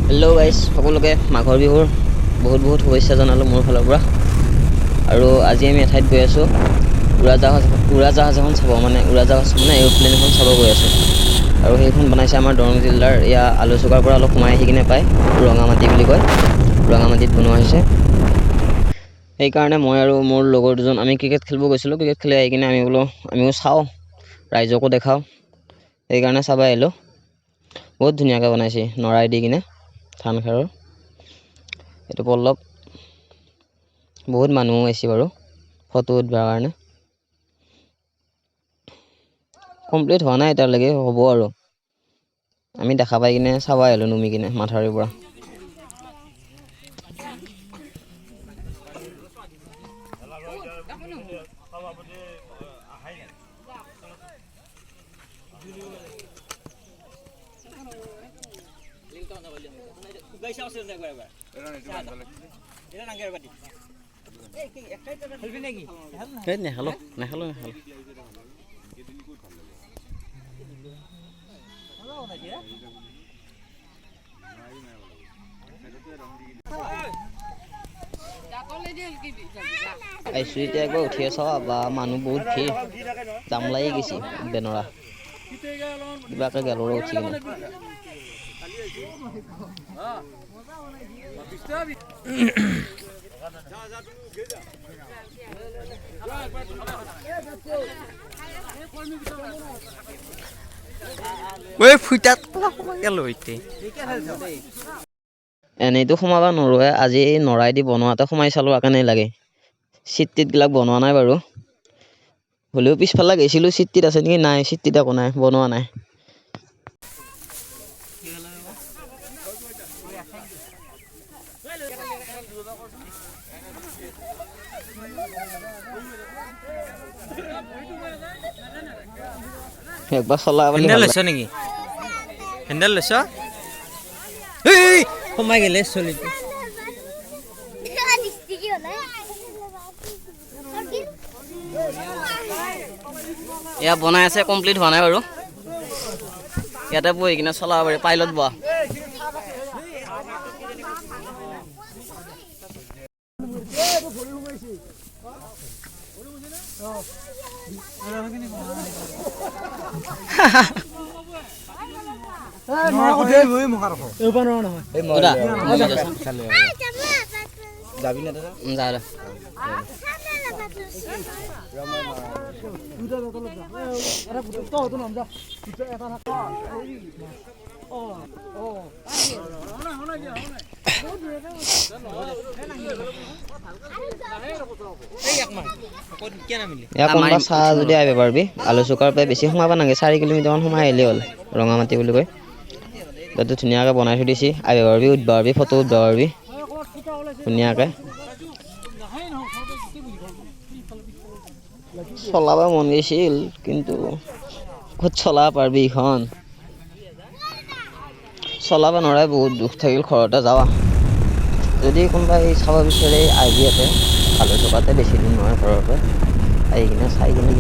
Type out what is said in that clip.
Hello' guys, সকলোকে মাঘৰ বিহুৰ বহুত বহুত শুভেচ্ছা জনালোঁ মোৰ ফালৰ পৰা। আৰু আজি আমি এঠাইত গৈ আছোঁ উৰাজাহাজ এখন চাব, মানে উৰাজাহাজ মানে এৰোপ্লেন এখন চাব গৈ আছোঁ। আৰু সেইখন বনাইছে আমাৰ দৰং জিলাৰ আলুচুকাৰ পৰা অলপ সোমাই আহি কিনে পায়, ৰঙামাটি বুলি কয়, ৰঙামাটিত বনোৱা হৈছে। সেইকাৰণে মই আৰু মোৰ লগৰ দুজন আমি ক্ৰিকেট খেলিব গৈছিলোঁ। ক্ৰিকেট খেলি আহি কিনে আমিও চাওঁ, ৰাইজকো দেখাওঁ, সেইকাৰণে চাব আহিলোঁ। বহুত ধুনীয়াকৈ বনাইছে, নৰাই দি কিনে ধান খেৰৰ। এইটো পল্লৱ, বহুত মানুহো আহিছে বাৰু ফটো উঠিবৰ কাৰণে। কমপ্লিট হোৱা নাই এতিয়ালৈকে, হ'ব আৰু। আমি দেখা পাই কিনে চাব আহিলোঁ নুমি কিনে মাথাউৰিৰ পৰা। নেখালো আহিছোঁ এতিয়া একবাৰ উঠিয়ে চাওঁ বা মানুহ বহুত ভিৰ, জাম লাগি গৈছে বেনৰা কিবাকে গেলৰে উঠি কিনে। এনেইতো সোমাব নোৱাৰোৱে, আজি নৰাই দি বনোৱাতে সোমাই চালোঁ, কাৰণে লাগে। চিট টিটবিলাক বনোৱা নাই বাৰু, হ'লেও পিছফালে গৈছিলোঁ, চিট টিট আছে নেকি, নাই চিট টিট একো নাই, বনোৱা নাই। একবাৰ চলাব লৈছ নেকি? হেণ্ডেল লৈছ? সোমাই গেলে চলিটো। এয়া বনাই আছে, কমপ্লিট হোৱা নাই বাৰু। ইয়াতে বহি কিনে চলাব পাৰি, পাইলট বহা। কোনোবা চাহ যদি আহিব পাৰিবি, আলুচুকাৰ পৰা বেছি সোমাব নালাগে, 4 কিলোমিটাৰমান সোমাই আহিলেই হ'ল, ৰঙামাটি বুলি কয়। তাতে ধুনীয়াকৈ বনাই থৈ দিছে, আহিব পাৰিবি, উঠিব পাৰিবি, ফটো উঠিব পাৰিবি ধুনীয়াকৈ। চলাব মন গৈছিল, কিন্তু ক'ত চলাব পাৰিবি এইখন, চলাব নোৱাৰাই বহুত দুখ থাকিল, ঘৰতে যাৱা। যদি কোনোবাই চাব বিচাৰে আহিবি ইয়াতে, আলুচুকাতে, বেছি দূৰ নহয় ঘৰৰ পৰা, আহি কিনে চাই কিনে